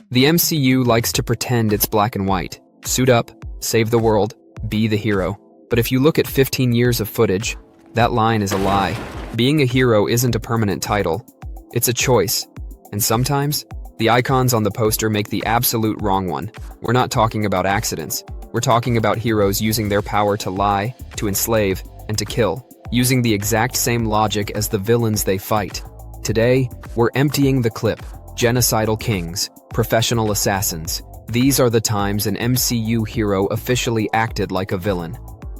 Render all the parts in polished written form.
The MCU likes to pretend it's black and white. Suit up, save the world, be the hero. But if you look at 15 years of footage, that line is a lie. Being a hero isn't a permanent title. It's a choice. And sometimes, the icons on the poster make the absolute wrong one. We're not talking about accidents. We're talking about heroes using their power to lie, to enslave, and to kill, using the exact same logic as the villains they fight. Today, we're emptying the clip. Genocidal kings, professional assassins. These are the times an MCU hero officially acted like a villain.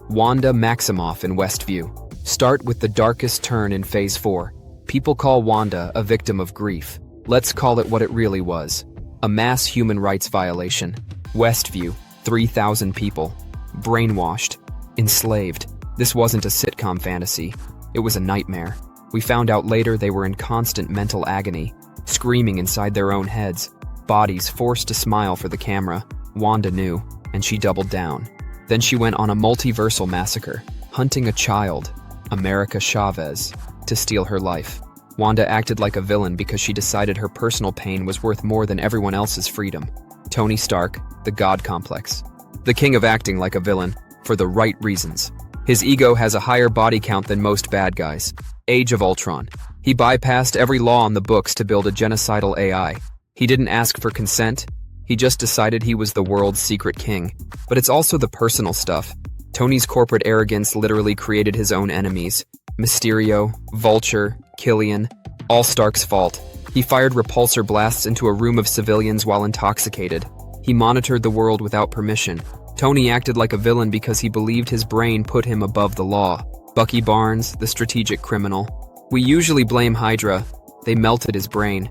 Wanda Maximoff in Westview. Start with the darkest turn in Phase 4. People call Wanda a victim of grief. Let's call it what it really was. A mass human rights violation. Westview, 3,000 people. Brainwashed. Enslaved. This wasn't a sitcom fantasy. It was a nightmare. We found out later they were in constant mental agony, screaming inside their own heads, bodies forced to smile for the camera. Wanda knew, and she doubled down. Then she went on a multiversal massacre, hunting a child, America Chavez, to steal her life. Wanda acted like a villain because she decided her personal pain was worth more than everyone else's freedom. Tony Stark, the God Complex. The king of acting like a villain, for the right reasons. His ego has a higher body count than most bad guys. Age of Ultron. He bypassed every law on the books to build a genocidal AI. He didn't ask for consent. He just decided he was the world's secret king. But it's also the personal stuff. Tony's corporate arrogance literally created his own enemies. Mysterio, Vulture, Killian, all Stark's fault. He fired repulsor blasts into a room of civilians while intoxicated. He monitored the world without permission. Tony acted like a villain because he believed his brain put him above the law. Bucky Barnes, the strategic criminal. We usually blame Hydra. They melted his brain.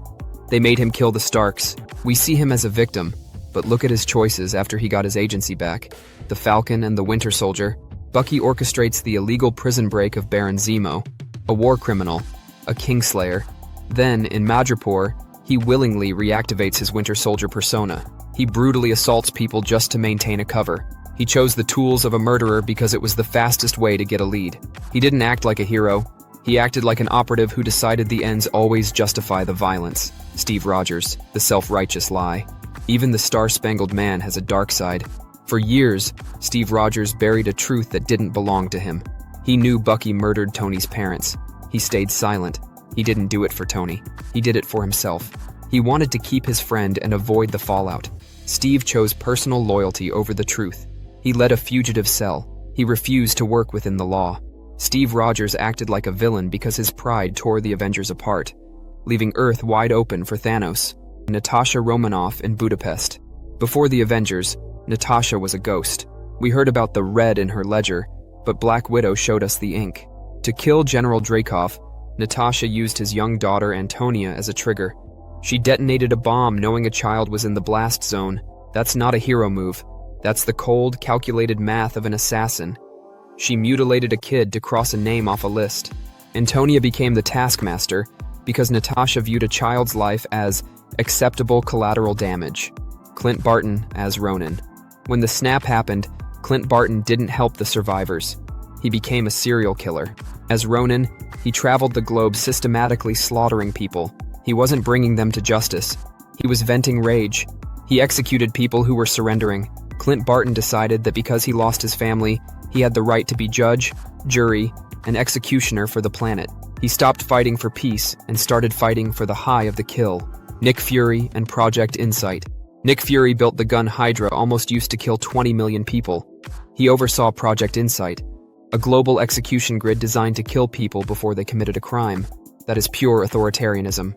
They made him kill the Starks. We see him as a victim, but look at his choices after he got his agency back. The Falcon and the Winter Soldier. Bucky orchestrates the illegal prison break of Baron Zemo, a war criminal, a Kingslayer. Then, in Madripoor, he willingly reactivates his Winter Soldier persona. He brutally assaults people just to maintain a cover. He chose the tools of a murderer because it was the fastest way to get a lead. He didn't act like a hero. He acted like an operative who decided the ends always justify the violence. Steve Rogers, the self-righteous lie. Even the Star-Spangled Man has a dark side. For years, Steve Rogers buried a truth that didn't belong to him. He knew Bucky murdered Tony's parents. He stayed silent. He didn't do it for Tony. He did it for himself. He wanted to keep his friend and avoid the fallout. Steve chose personal loyalty over the truth. He led a fugitive cell. He refused to work within the law. Steve Rogers acted like a villain because his pride tore the Avengers apart, leaving Earth wide open for Thanos. Natasha Romanoff in Budapest. Before the Avengers, Natasha was a ghost. We heard about the red in her ledger, but Black Widow showed us the ink. To kill General Dreykov, Natasha used his young daughter Antonia as a trigger. She detonated a bomb knowing a child was in the blast zone. That's not a hero move. That's the cold, calculated math of an assassin. She mutilated a kid to cross a name off a list. Antonia became the taskmaster because Natasha viewed a child's life as acceptable collateral damage. Clint Barton as Ronin. When the snap happened, Clint Barton didn't help the survivors. He became a serial killer. As Ronin, he traveled the globe systematically slaughtering people. He wasn't bringing them to justice. He was venting rage. He executed people who were surrendering. Clint Barton decided that because he lost his family, he had the right to be judge, jury, and executioner for the planet. He stopped fighting for peace and started fighting for the high of the kill. Nick Fury and Project Insight. Nick Fury built the gun Hydra almost used to kill 20 million people. He oversaw Project Insight, a global execution grid designed to kill people before they committed a crime. That is pure authoritarianism.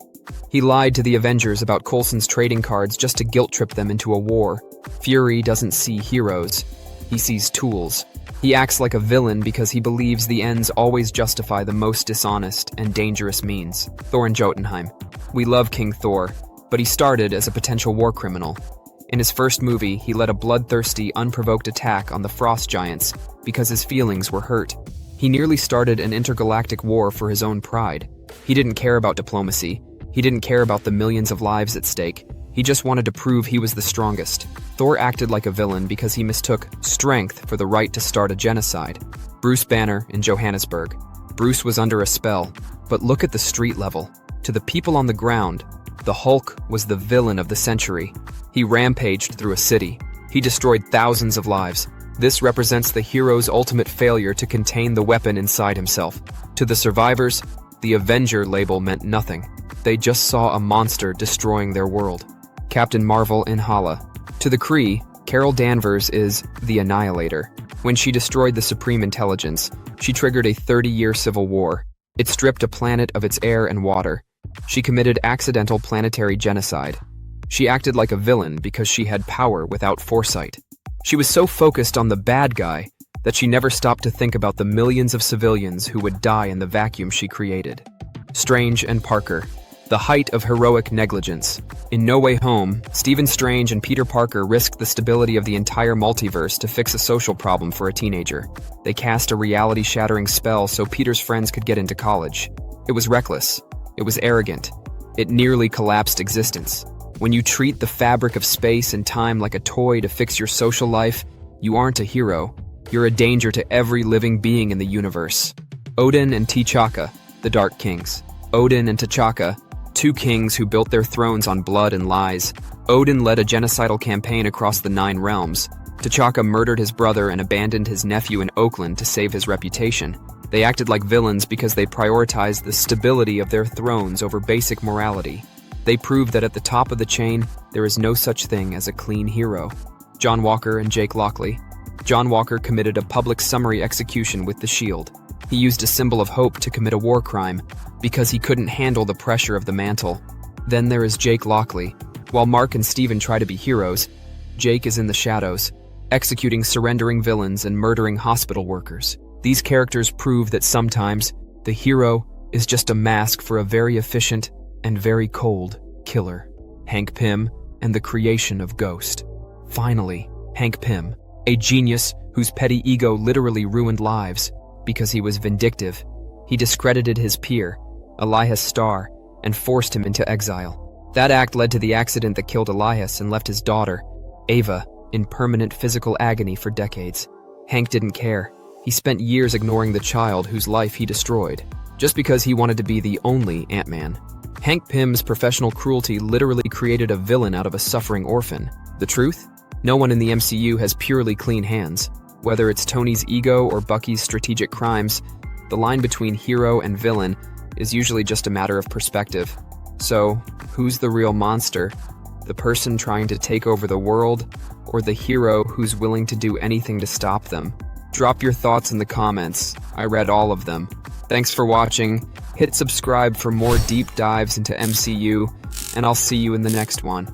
He lied to the Avengers about Coulson's trading cards just to guilt-trip them into a war. Fury doesn't see heroes. He sees tools. He acts like a villain because he believes the ends always justify the most dishonest and dangerous means. Thor in Jotunheim. We love King Thor, but he started as a potential war criminal. In his first movie, he led a bloodthirsty, unprovoked attack on the Frost Giants because his feelings were hurt. He nearly started an intergalactic war for his own pride. He didn't care about diplomacy. He didn't care about the millions of lives at stake. He just wanted to prove he was the strongest. Thor acted like a villain because he mistook strength for the right to start a genocide. Bruce Banner in Johannesburg. Bruce was under a spell, but look at the street level. To the people on the ground, the Hulk was the villain of the century. He rampaged through a city. He destroyed thousands of lives. This represents the hero's ultimate failure to contain the weapon inside himself. To the survivors, the Avenger label meant nothing. They just saw a monster destroying their world. Captain Marvel in Hala. To the Kree, Carol Danvers is the Annihilator. When she destroyed the Supreme Intelligence, she triggered a 30-year civil war. It stripped a planet of its air and water. She committed accidental planetary genocide. She acted like a villain because she had power without foresight. She was so focused on the bad guy that she never stopped to think about the millions of civilians who would die in the vacuum she created. Strange and Parker. The height of heroic negligence. In No Way Home, Stephen Strange and Peter Parker risked the stability of the entire multiverse to fix a social problem for a teenager. They cast a reality-shattering spell so Peter's friends could get into college. It was reckless. It was arrogant. It nearly collapsed existence. When you treat the fabric of space and time like a toy to fix your social life, you aren't a hero. You're a danger to every living being in the universe. Odin and T'Chaka, the Dark Kings. Odin and T'Chaka, two kings who built their thrones on blood and lies. Odin led a genocidal campaign across the 9 realms. T'Chaka murdered his brother and abandoned his nephew in Oakland to save his reputation. They acted like villains because they prioritized the stability of their thrones over basic morality. They proved that at the top of the chain, there is no such thing as a clean hero. John Walker and Jake Lockley. John Walker committed a public summary execution with the shield. He used a symbol of hope to commit a war crime because he couldn't handle the pressure of the mantle. Then there is Jake Lockley. While Mark and Steven try to be heroes, Jake is in the shadows, executing surrendering villains and murdering hospital workers. These characters prove that sometimes the hero is just a mask for a very efficient and very cold killer. Hank Pym and the creation of Ghost. Finally, Hank Pym, a genius whose petty ego literally ruined lives because he was vindictive. He discredited his peer, Elias Starr, and forced him into exile. That act led to the accident that killed Elias and left his daughter, Ava, in permanent physical agony for decades. Hank didn't care. He spent years ignoring the child whose life he destroyed, just because he wanted to be the only Ant-Man. Hank Pym's professional cruelty literally created a villain out of a suffering orphan. The truth? No one in the MCU has purely clean hands. Whether it's Tony's ego or Bucky's strategic crimes, the line between hero and villain is usually just a matter of perspective. So, who's the real monster? The person trying to take over the world, or the hero who's willing to do anything to stop them? Drop your thoughts in the comments. I read all of them. Thanks for watching. Hit subscribe for more deep dives into MCU, and I'll see you in the next one.